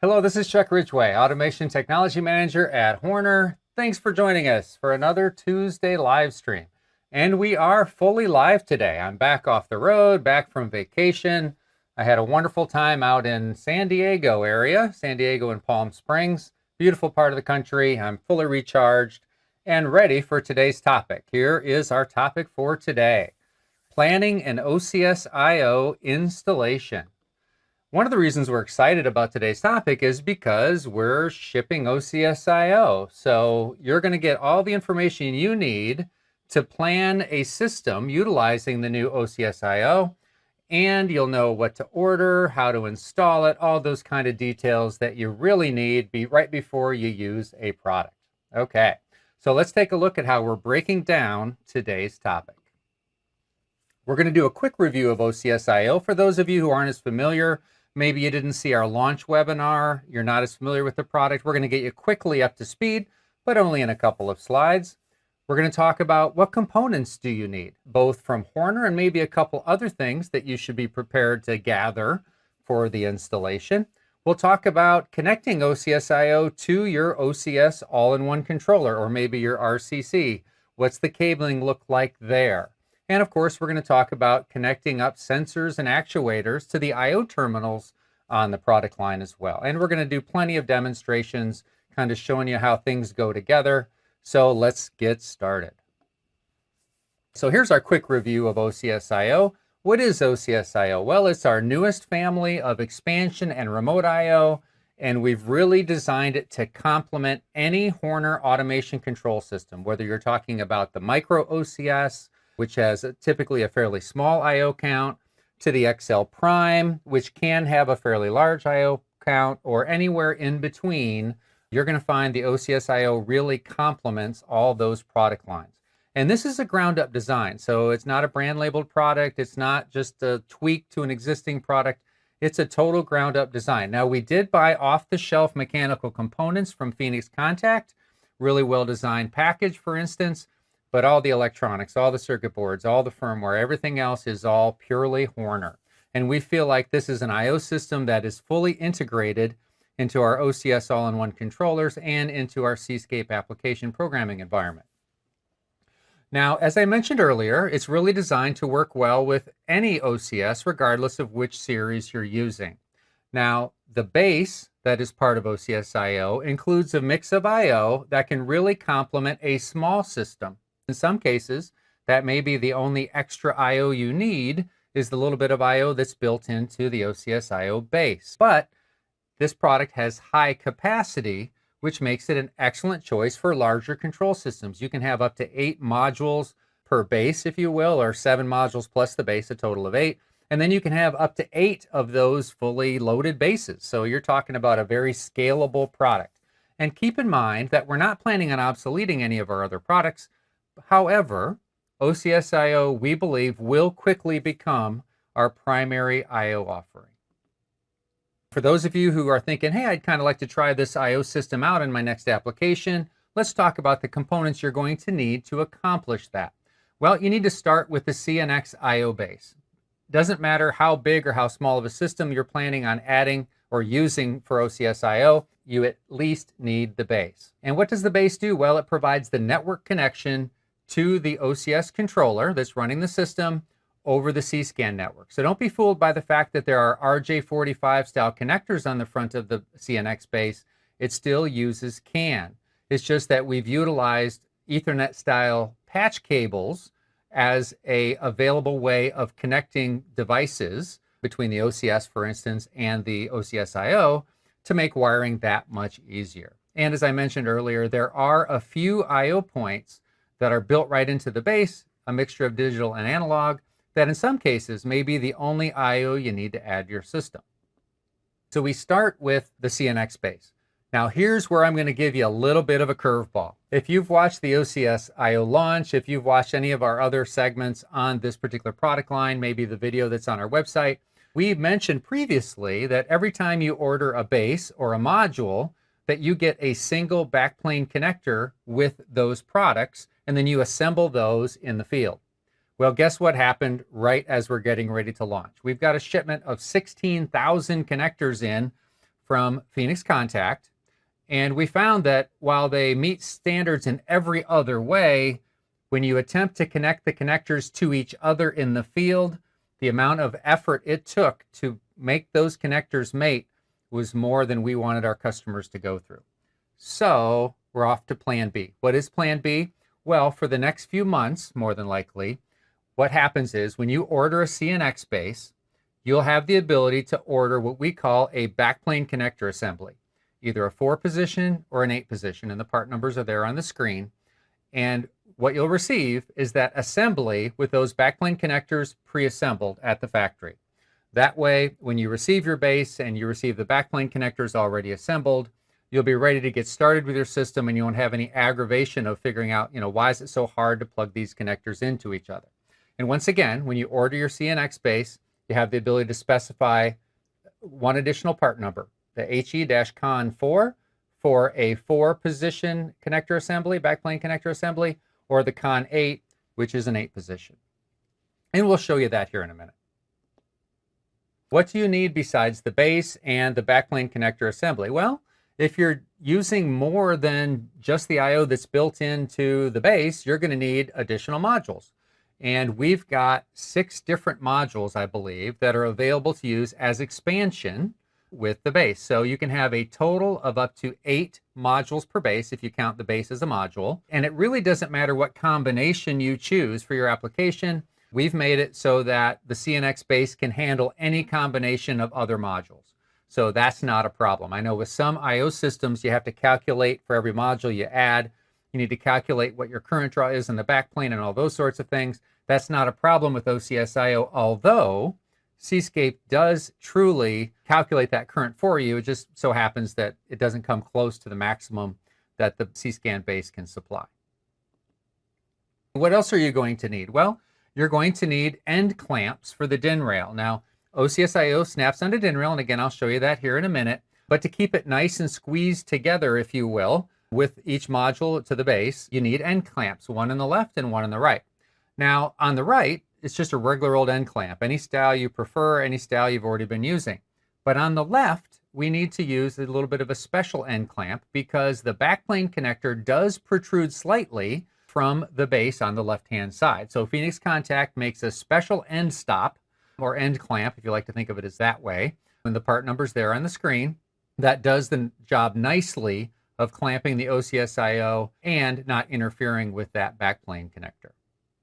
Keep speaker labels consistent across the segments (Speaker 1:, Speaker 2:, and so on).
Speaker 1: Hello, this is Chuck Ridgway, Automation Technology Manager at Horner. Thanks for joining us for another Tuesday live stream. And we are fully live today. I'm back off the road, back from vacation. I had a wonderful time out in San Diego area, San Diego and Palm Springs. Beautiful part of the country. I'm fully recharged and ready for today's topic. Here is our topic for today: planning an OCS I/O installation. One of the reasons we're excited about today's topic is because we're shipping OCS I/O. So you're going to get all the information you need to plan a system utilizing the new OCS I/O, and you'll know what to order, how to install it, all those kind of details that you really need right before you use a product. Okay, so let's take a look at how we're breaking down today's topic. We're going to do a quick review of OCS I/O. For those of you who aren't as familiar, maybe you didn't see our launch webinar, you're not as familiar with the product, we're going to get you quickly up to speed, but only in a couple of slides. We're going to talk about what components do you need, both from Horner and maybe a couple other things that you should be prepared to gather for the installation. We'll talk about connecting OCS I/O to your OCS all-in-one controller, or maybe your RCC. What's the cabling look like there? And of course, we're going to talk about connecting up sensors and actuators to the I/O terminals on the product line as well. And we're going to do plenty of demonstrations, kind of showing you how things go together. So let's get started. So here's our quick review of OCS I/O. What is OCS I/O? Well, it's our newest family of expansion and remote I/O, and we've really designed it to complement any Horner automation control system, whether you're talking about the micro OCS, which has typically a fairly small I/O count, to the XL Prime, which can have a fairly large I/O count, or anywhere in between. You're going to find the OCS I/O really complements all those product lines. And this is a ground-up design, so it's not a brand-labeled product. It's not just a tweak to an existing product. It's a total ground-up design. Now, we did buy off-the-shelf mechanical components from Phoenix Contact, really well-designed package, for instance. But all the electronics, all the circuit boards, all the firmware, everything else is all purely Horner. And we feel like this is an I/O system that is fully integrated into our OCS all-in-one controllers and into our CsCAN application programming environment. Now, as I mentioned earlier, it's really designed to work well with any OCS, regardless of which series you're using. Now, the base that is part of OCS I/O includes a mix of I/O that can really complement a small system. In some cases, that may be the only extra I/O you need is the little bit of I/O that's built into the OCS I/O base. But this product has high capacity, which makes it an excellent choice for larger control systems. You can have up to 8 modules per base, if you will, or 7 modules plus the base, a total of 8. And then you can have up to 8 of those fully loaded bases. So you're talking about a very scalable product. And keep in mind that we're not planning on obsoleting any of our other products. However, OCS I/O, we believe, will quickly become our primary I/O offering. For those of you who are thinking, hey, I'd kind of like to try this I/O system out in my next application, let's talk about the components you're going to need to accomplish that. Well, you need to start with the CNX I/O base. Doesn't matter how big or how small of a system you're planning on adding or using for OCS I/O, you at least need the base. And what does the base do? Well, it provides the network connection to the OCS controller that's running the system over the CsCAN network. So don't be fooled by the fact that there are RJ45 style connectors on the front of the CNX base. It still uses CAN. It's just that we've utilized Ethernet style patch cables as a available way of connecting devices between the OCS, for instance, and the OCS I/O to make wiring that much easier. And as I mentioned earlier, there are a few I/O points that are built right into the base, a mixture of digital and analog, that in some cases may be the only I/O you need to add to your system. So we start with the CNX base. Now here's where I'm going to give you a little bit of a curveball. If you've watched the OCS I/O launch, if you've watched any of our other segments on this particular product line, maybe the video that's on our website, we mentioned previously that every time you order a base or a module, that you get a single backplane connector with those products, and then you assemble those in the field. Well, guess what happened right as we're getting ready to launch? We've got a shipment of 16,000 connectors in from Phoenix Contact. And we found that while they meet standards in every other way, when you attempt to connect the connectors to each other in the field, the amount of effort it took to make those connectors mate was more than we wanted our customers to go through. So we're off to Plan B. What is Plan B? Well, for the next few months, more than likely, what happens is when you order a CNX base, you'll have the ability to order what we call a backplane connector assembly, either a 4-position or an 8-position, and the part numbers are there on the screen. And what you'll receive is that assembly with those backplane connectors pre-assembled at the factory. That way, when you receive your base and you receive the backplane connectors already assembled, you'll be ready to get started with your system and you won't have any aggravation of figuring out, why is it so hard to plug these connectors into each other. And once again, when you order your CNX base, you have the ability to specify one additional part number, the HE-CON4 for a 4-position connector assembly, backplane connector assembly, or the CON8, which is an 8-position. And we'll show you that here in a minute. What do you need besides the base and the backplane connector assembly? Well, if you're using more than just the I/O that's built into the base, you're going to need additional modules. And we've got 6 different modules, I believe, that are available to use as expansion with the base. So you can have a total of up to 8 modules per base if you count the base as a module. And it really doesn't matter what combination you choose for your application. We've made it so that the CNX base can handle any combination of other modules. So that's not a problem. I know with some I/O systems, you have to calculate for every module you add. You need to calculate what your current draw is in the backplane and all those sorts of things. That's not a problem with OCS I/O, although CsCAN does truly calculate that current for you. It just so happens that it doesn't come close to the maximum that the CsCAN base can supply. What else are you going to need? Well, you're going to need end clamps for the DIN rail. Now, OCS I/O snaps onto DIN rail, and again, I'll show you that here in a minute. But to keep it nice and squeezed together, if you will, with each module to the base, you need end clamps, one on the left and one on the right. Now, on the right, it's just a regular old end clamp, any style you prefer, any style you've already been using. But on the left, we need to use a little bit of a special end clamp because the backplane connector does protrude slightly from the base on the left-hand side. So Phoenix Contact makes a special end stop, or end clamp, if you like to think of it as that way, and the part number's there on the screen, that does the job nicely of clamping the OCS I/O and not interfering with that backplane connector.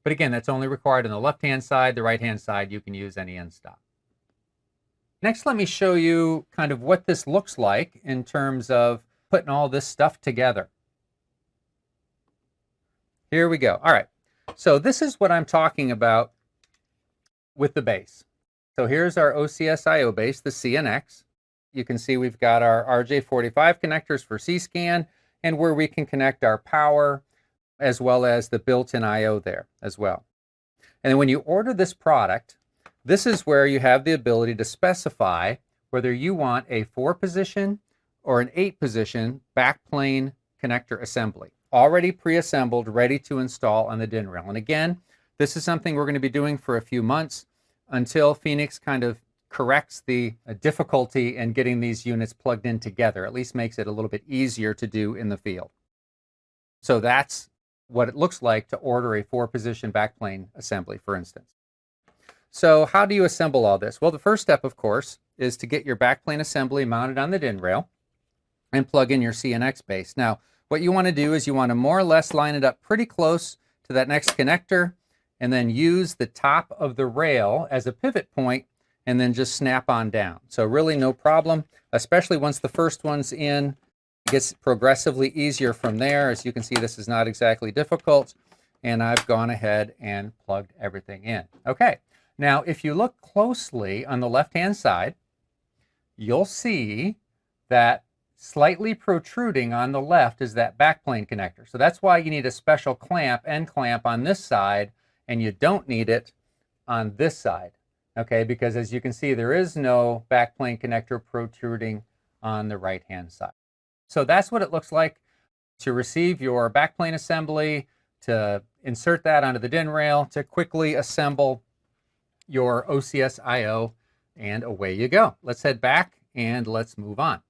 Speaker 1: But again, that's only required on the left-hand side. The right-hand side, you can use any end stop. Next, let me show you kind of what this looks like in terms of putting all this stuff together. Here we go. All right. So this is what I'm talking about with the base. So here's our OCS I/O base, the CNX. You can see we've got our RJ45 connectors for CsCAN and where we can connect our power as well as the built-in I/O there as well. And then when you order this product, this is where you have the ability to specify whether you want a 4-position or an 8-position backplane connector assembly, already pre-assembled, ready to install on the DIN rail. And again, this is something we're going to be doing for a few months until Phoenix kind of corrects the difficulty in getting these units plugged in together, at least makes it a little bit easier to do in the field. So that's what it looks like to order a 4-position backplane assembly, for instance. So how do you assemble all this? Well, the first step, of course, is to get your backplane assembly mounted on the DIN rail and plug in your CNX base. Now, what you want to do is you want to more or less line it up pretty close to that next connector and then use the top of the rail as a pivot point and then just snap on down. So really no problem, especially once the first one's in. It gets progressively easier from there. As you can see, this is not exactly difficult. And I've gone ahead and plugged everything in. Okay, now if you look closely on the left-hand side, you'll see that slightly protruding on the left is that backplane connector. So that's why you need a special clamp, end clamp on this side, and you don't need it on this side. Okay, because as you can see, there is no backplane connector protruding on the right-hand side. So that's what it looks like to receive your backplane assembly, to insert that onto the DIN rail, to quickly assemble your OCS I/O, and away you go. Let's head back and let's move on.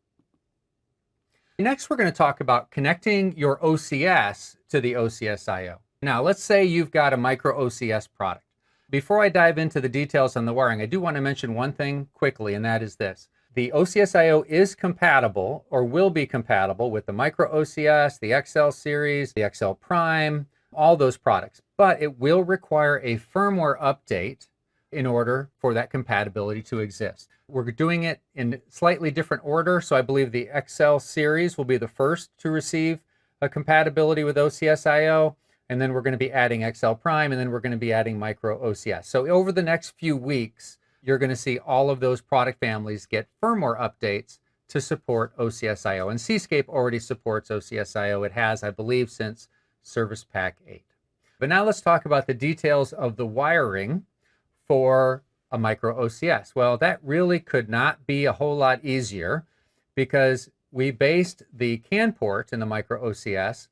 Speaker 1: Next, we're going to talk about connecting your OCS to the OCS I/O. Now, let's say you've got a micro OCS product. Before I dive into the details on the wiring, I do want to mention one thing quickly, and that is this. The OCS I/O is compatible or will be compatible with the micro OCS, the XL series, the XL Prime, all those products, but it will require a firmware update in order for that compatibility to exist. We're doing it in slightly different order, so I believe the XL series will be the first to receive a compatibility with OCS I/O, and then we're going to be adding XL Prime, and then we're going to be adding micro OCS. So over the next few weeks, you're going to see all of those product families get firmware updates to support OCS I/O. And CsCAN already supports OCS I/O. It has, I believe, since Service Pack 8. But now let's talk about the details of the wiring for a micro OCS. Well, that really could not be a whole lot easier because we based the CAN port in the micro OCS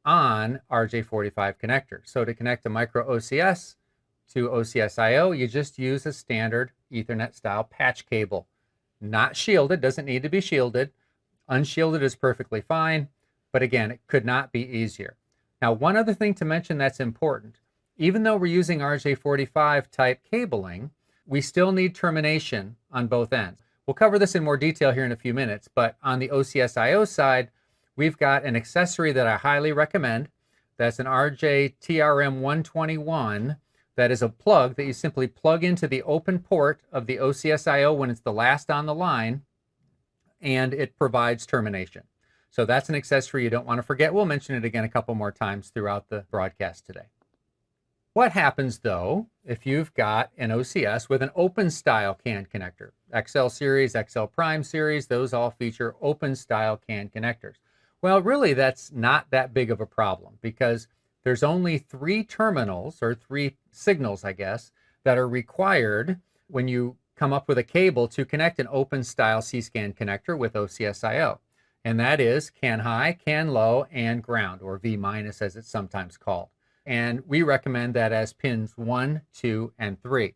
Speaker 1: on RJ45 connector. So to connect a micro OCS to OCS I/O, you just use a standard Ethernet style patch cable. Not shielded, doesn't need to be shielded. Unshielded is perfectly fine, but again, it could not be easier. Now, one other thing to mention that's important, even though we're using RJ45 type cabling, we still need termination on both ends. We'll cover this in more detail here in a few minutes, but on the OCS I/O side, we've got an accessory that I highly recommend. That's an RJ-TRM121. That is a plug that you simply plug into the open port of the OCS I/O when it's the last on the line, and it provides termination. So that's an accessory you don't want to forget. We'll mention it again a couple more times throughout the broadcast today. What happens, though, if you've got an OCS with an open style CAN connector? XL series, XL Prime series, those all feature open style CAN connectors. Well, really, that's not that big of a problem because there's only 3 terminals, or 3 signals, I guess, that are required when you come up with a cable to connect an open style CsCAN connector with OCS I/O. And that is CAN high, CAN low, and ground, or V- as it's sometimes called. And we recommend that as pins 1, 2, and 3.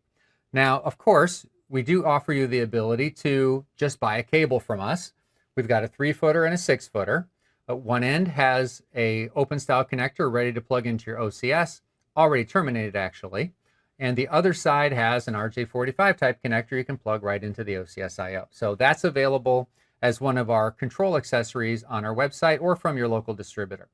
Speaker 1: Now, of course, we do offer you the ability to just buy a cable from us. We've got a 3-footer and a 6-footer. One end has a open style connector ready to plug into your OCS, already terminated actually. And the other side has an RJ45 type connector you can plug right into the OCS I/O. So that's available as one of our control accessories on our website or from your local distributor.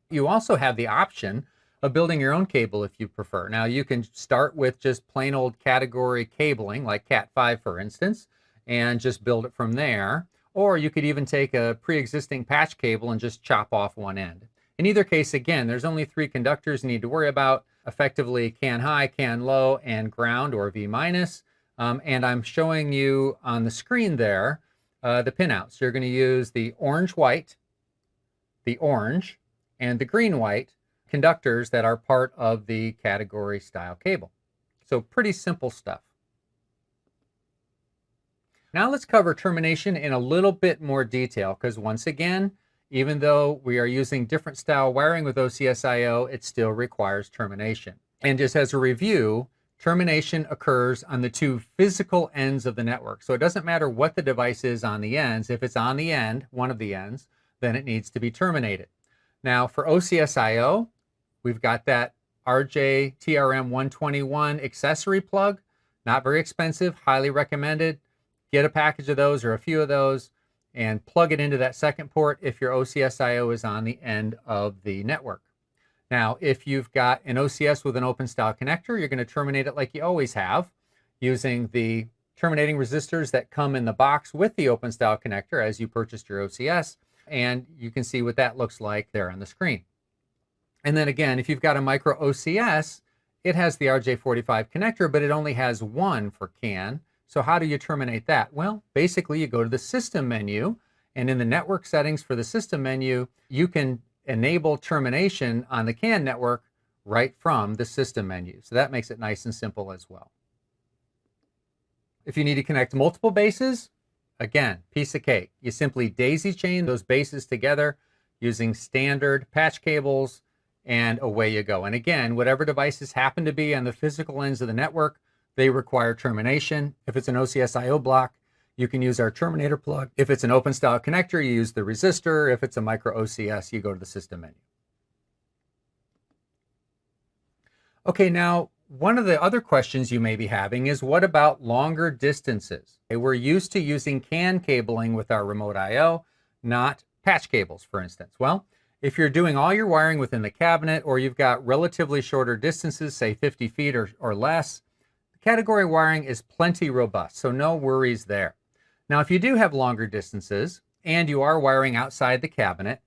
Speaker 1: You also have the option of building your own cable if you prefer. Now you can start with just plain old category cabling like Cat5 for instance, and just build it from there. Or you could even take a pre-existing patch cable and just chop off one end. In either case, again, there's only 3 conductors you need to worry about, effectively CAN high, CAN low, and ground, or V-. And I'm showing you on the screen there the pinouts. You're going to use the orange-white, the orange, and the green-white conductors that are part of the category style cable. So pretty simple stuff. Now let's cover termination in a little bit more detail because once again, even though we are using different style wiring with OCS I/O, it still requires termination. And just as a review, termination occurs on the 2 physical ends of the network. So it doesn't matter what the device is on the ends. If it's on the end, one of the ends, then it needs to be terminated. Now for OCS I/O, we've got that RJ-TRM121 accessory plug. Not very expensive, highly recommended. Get a package of those or a few of those and plug it into that second port if your OCS I/O is on the end of the network. Now, if you've got an OCS with an open style connector, you're going to terminate it like you always have using the terminating resistors that come in the box with the open style connector as you purchased your OCS. And you can see what that looks like there on the screen. And then again, if you've got a micro OCS, it has the RJ45 connector, but it only has one for CAN. So how do you terminate that? Well, basically you go to the system menu, and in the network settings for the system menu, you can enable termination on the CAN network right from the system menu. So that makes it nice and simple as well. If you need to connect multiple bases, again, piece of cake. You simply daisy chain those bases together using standard patch cables, and away you go. And again, whatever devices happen to be on the physical ends of the network, they require termination. If it's an OCS I/O block, you can use our terminator plug. If it's an open style connector, you use the resistor. If it's a micro OCS, you go to the system menu. Okay, now one of the other questions you may be having is, what about longer distances? Okay, we're used to using CAN cabling with our remote I/O, not patch cables, for instance. Well, if you're doing all your wiring within the cabinet, or you've got relatively shorter distances, say 50 feet or less, the category wiring is plenty robust, so no worries there. Now, if you do have longer distances and you are wiring outside the cabinet,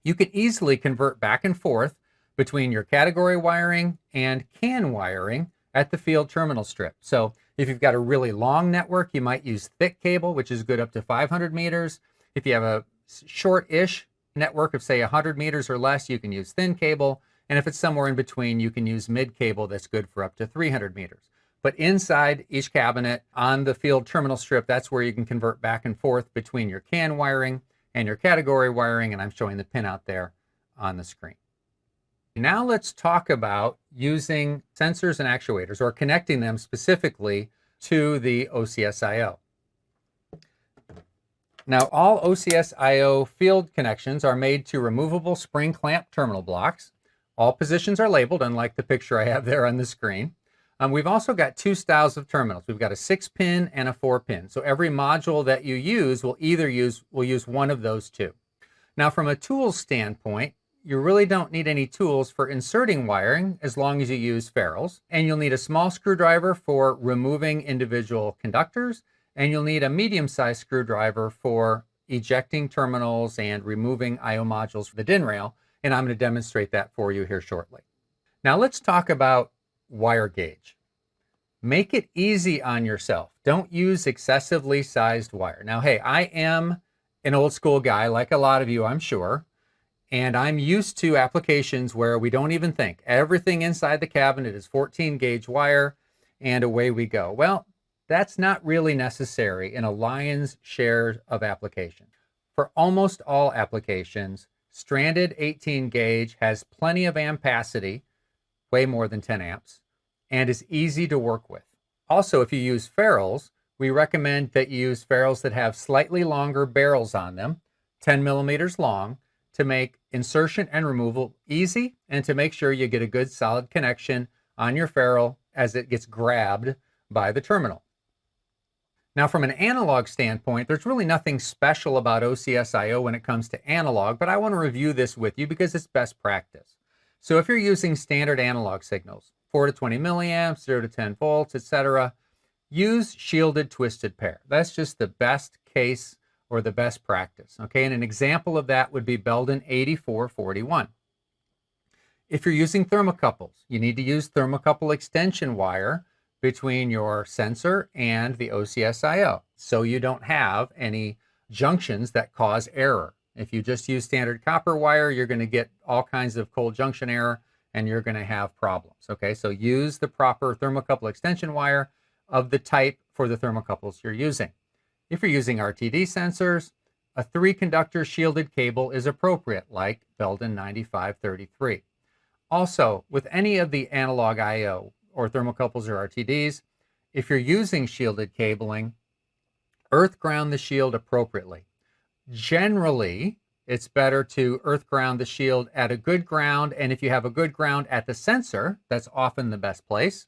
Speaker 1: you can easily convert back and forth between your category wiring and CAN wiring at the field terminal strip. So if you've got a really long network, you might use thick cable, which is good up to 500 meters. If you have a short-ish network of, say, 100 meters or less, you can use thin cable. And if it's somewhere in between, you can use mid cable that's good for up to 300 meters. But inside each cabinet on the field terminal strip, that's where you can convert back and forth between your CAN wiring and your category wiring, and I'm showing the pin out there on the screen. Now let's talk about using sensors and actuators, or connecting them specifically to the OCS I/O. Now, all OCS I/O field connections are made to removable spring clamp terminal blocks. All positions are labeled, unlike the picture I have there on the screen. We've also got two styles of terminals. We've got a 6-pin and a 4-pin. So every module that you use will use one of those two. Now, from a tools standpoint, you really don't need any tools for inserting wiring as long as you use ferrules. And you'll need a small screwdriver for removing individual conductors, and you'll need a medium-sized screwdriver for ejecting terminals and removing I/O modules from the DIN rail, and I'm going to demonstrate that for you here shortly. Now let's talk about wire gauge. Make it easy on yourself. Don't use excessively sized wire. Now, hey, I am an old school guy, like a lot of you, I'm sure, and I'm used to applications where we don't even think. Everything inside the cabinet is 14 gauge wire, and away we go. Well, that's not really necessary in a lion's share of applications. For almost all applications, stranded 18 gauge has plenty of ampacity, way more than 10 amps, and is easy to work with. Also, if you use ferrules, we recommend that you use ferrules that have slightly longer barrels on them, 10 millimeters long, to make insertion and removal easy, and to make sure you get a good solid connection on your ferrule as it gets grabbed by the terminal. Now, from an analog standpoint, there's really nothing special about OCS I/O when it comes to analog, but I want to review this with you because it's best practice. So if you're using standard analog signals, 4 to 20 milliamps, 0 to 10 volts, etc., use shielded twisted pair. That's just the best case or the best practice. Okay, and an example of that would be Belden 8441. If you're using thermocouples, you need to use thermocouple extension wire between your sensor and the OCS I/O, so you don't have any junctions that cause error. If you just use standard copper wire, you're going to get all kinds of cold junction error, and you're going to have problems. Okay, so use the proper thermocouple extension wire of the type for the thermocouples you're using. If you're using RTD sensors, a 3-conductor shielded cable is appropriate, like Belden 9533. Also, with any of the analog I/O or thermocouples or RTDs, if you're using shielded cabling, earth ground the shield appropriately. Generally, it's better to earth ground the shield at a good ground, and if you have a good ground at the sensor, that's often the best place.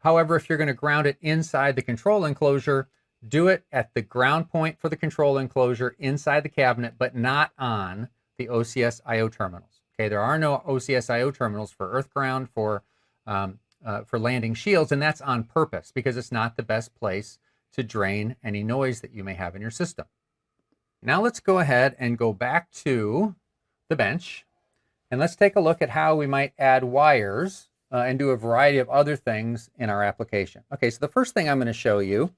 Speaker 1: However, if you're going to ground it inside the control enclosure, do it at the ground point for the control enclosure inside the cabinet, but not on the OCS I/O terminals. Okay, there are no OCS I/O terminals for earth ground for landing shields, and that's on purpose because it's not the best place to drain any noise that you may have in your system. Now let's go ahead and go back to the bench, and let's take a look at how we might add wires and do a variety of other things in our application. Okay, so the first thing I'm going to show you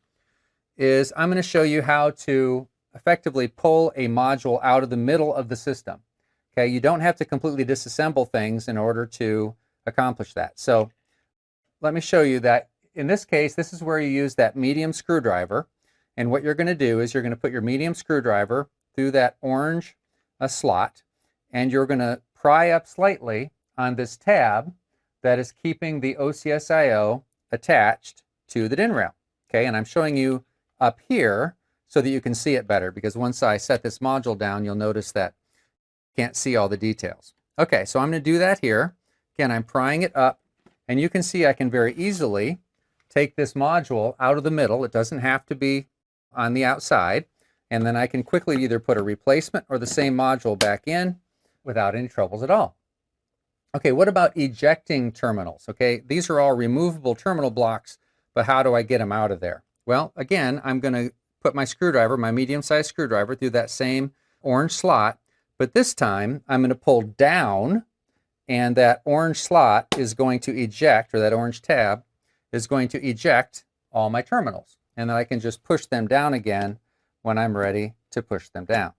Speaker 1: is I'm going to show you how to effectively pull a module out of the middle of the system. Okay, you don't have to completely disassemble things in order to accomplish that. So let me show you that. In this case, this is where you use that medium screwdriver. And what you're going to do is you're going to put your medium screwdriver through that orange slot, and you're going to pry up slightly on this tab that is keeping the OCS I/O attached to the DIN rail. Okay, and I'm showing you up here so that you can see it better, because once I set this module down, you'll notice that you can't see all the details. Okay, so I'm going to do that here. Again, I'm prying it up, and you can see I can very easily take this module out of the middle. It doesn't have to be on the outside, and then I can quickly either put a replacement or the same module back in without any troubles at all. Okay, what about ejecting terminals? Okay, these are all removable terminal blocks, but how do I get them out of there? Well, again, I'm going to put my screwdriver, my medium-sized screwdriver, through that same orange slot, but this time I'm going to pull down, and that orange slot is going to eject, or that orange tab is going to eject all my terminals. And then I can just push them down again when I'm ready to push them down.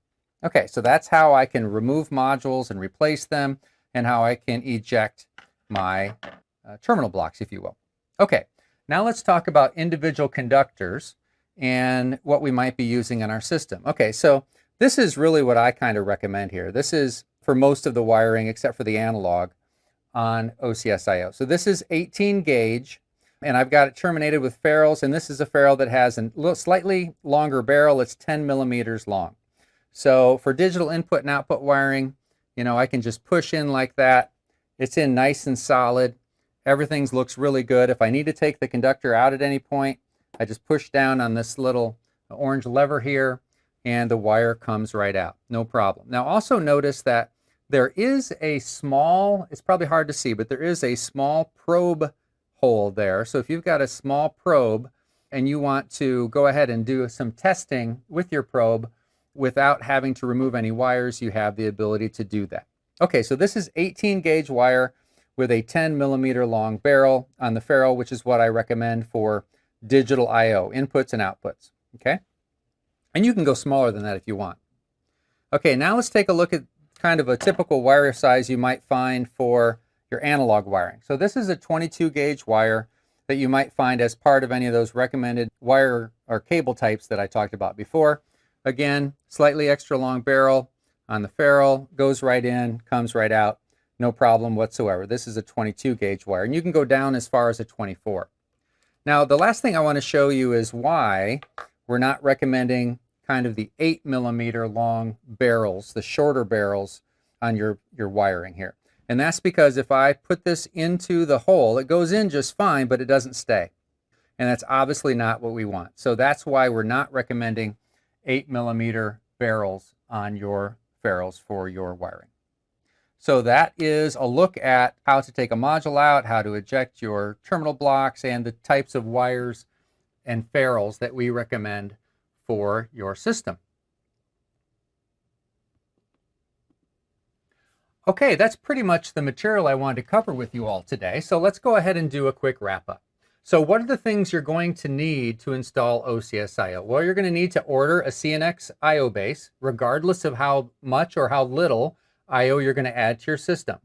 Speaker 1: Okay, so that's how I can remove modules and replace them, and how I can eject my terminal blocks, if you will. Okay, now let's talk about individual conductors and what we might be using in our system. Okay, so this is really what I kind of recommend here. This is for most of the wiring except for the analog on OCS I. So this is 18 gauge, and I've got it terminated with ferrules, and this is a ferrule that has a slightly longer barrel. It's 10 millimeters long. So for digital input and output wiring, you know, I can just push in like that. It's in nice and solid. Everything looks really good. If I need to take the conductor out at any point, I just push down on this little orange lever here, and the wire comes right out. No problem. Now also notice that there is a small, it's probably hard to see, but there is a small probe hole there. So if you've got a small probe and you want to go ahead and do some testing with your probe without having to remove any wires, you have the ability to do that. Okay, so this is 18 gauge wire with a 10 millimeter long barrel on the ferrule, which is what I recommend for digital I/O, inputs and outputs, okay? And you can go smaller than that if you want. Okay, now let's take a look at kind of a typical wire size you might find for your analog wiring. So this is a 22 gauge wire that you might find as part of any of those recommended wire or cable types that I talked about before. Again, slightly extra long barrel on the ferrule, goes right in, comes right out, no problem whatsoever. This is a 22 gauge wire, and you can go down as far as a 24. Now, the last thing I want to show you is why we're not recommending kind of the 8 millimeter long barrels, the shorter barrels on your wiring here. And that's because if I put this into the hole, it goes in just fine, but it doesn't stay. And that's obviously not what we want. So that's why we're not recommending 8 millimeter barrels on your ferrules for your wiring. So that is a look at how to take a module out, how to eject your terminal blocks, and the types of wires and ferrules that we recommend for your system. Okay, that's pretty much the material I wanted to cover with you all today. So let's go ahead and do a quick wrap up. So what are the things you're going to need to install OCS I/O? Well, you're going to need to order a CNX I/O base, regardless of how much or how little I/O you're going to add to your system.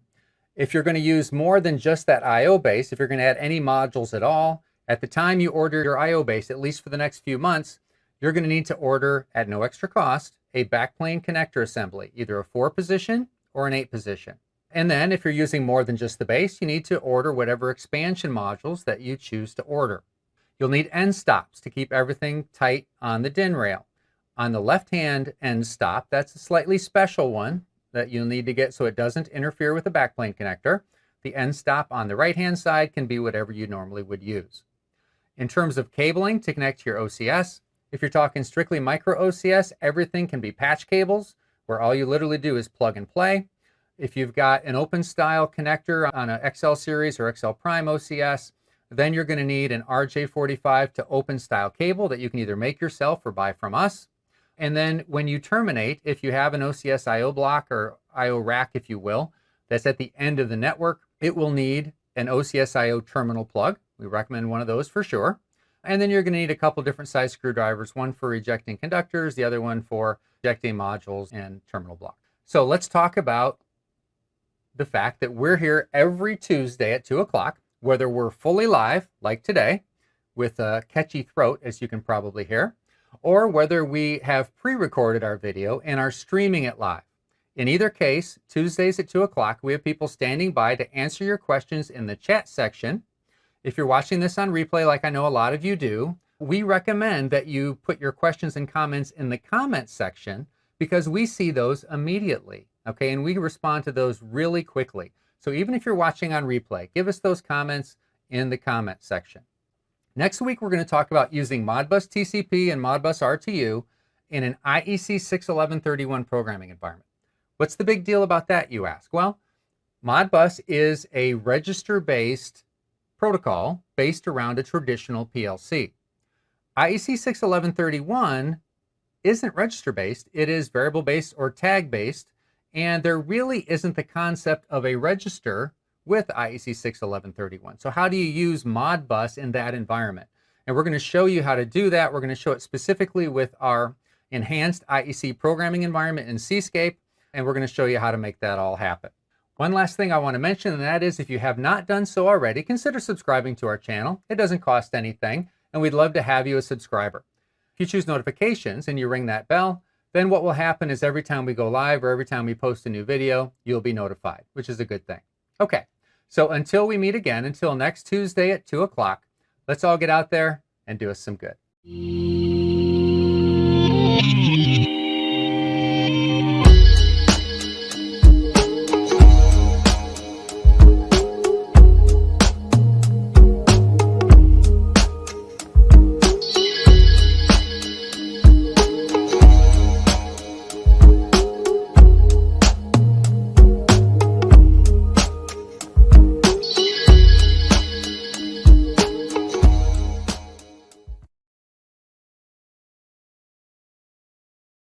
Speaker 1: If you're going to use more than just that I/O base, if you're going to add any modules at all, at the time you order your I/O base, at least for the next few months, you're going to need to order, at no extra cost, a backplane connector assembly, either a 4-position or an 8-position. And then if you're using more than just the base, you need to order whatever expansion modules that you choose to order. You'll need end stops to keep everything tight on the DIN rail. On the left-hand end stop, that's a slightly special one that you'll need to get so it doesn't interfere with the backplane connector. The end stop on the right-hand side can be whatever you normally would use. In terms of cabling to connect to your OCS, if you're talking strictly micro OCS, everything can be patch cables, where all you literally do is plug and play. If you've got an open style connector on an XL series or XL Prime OCS, then you're going to need an RJ45 to open style cable that you can either make yourself or buy from us. And then when you terminate, if you have an OCS I/O block or I/O rack, if you will, that's at the end of the network, it will need an OCS I/O terminal plug. We recommend one of those for sure. And then you're going to need a couple different size screwdrivers, one for ejecting conductors, the other one for ejecting modules and terminal blocks. So let's talk about the fact that we're here every Tuesday at 2 o'clock, whether we're fully live, like today, with a catchy throat, as you can probably hear, or whether we have pre-recorded our video and are streaming it live. In either case, Tuesdays at 2 o'clock, we have people standing by to answer your questions in the chat section. If you're watching this on replay, like I know a lot of you do, We recommend that you put your questions and comments in the comments section because we see those immediately, okay? And we respond to those really quickly. So even if you're watching on replay, give us those comments in the comment section. Next week, we're going to talk about using Modbus TCP and Modbus RTU in an IEC 61131 programming environment. What's the big deal about that, you ask? Well, Modbus is a register-based protocol based around a traditional PLC. IEC 61131 isn't register-based, it is variable-based or tag-based, and there really isn't the concept of a register with IEC 61131. So how do you use Modbus in that environment? And we're going to show you how to do that. We're going to show it specifically with our enhanced IEC programming environment in CsCAN, and we're going to show you how to make that all happen. One last thing I want to mention, and that is if you have not done so already, consider subscribing to our channel. It doesn't cost anything, and we'd love to have you a subscriber. If you choose notifications and you ring that bell, then what will happen is every time we go live or every time we post a new video, you'll be notified, which is a good thing. Okay, so until we meet again, until next Tuesday at 2 o'clock, let's all get out there and do us some good.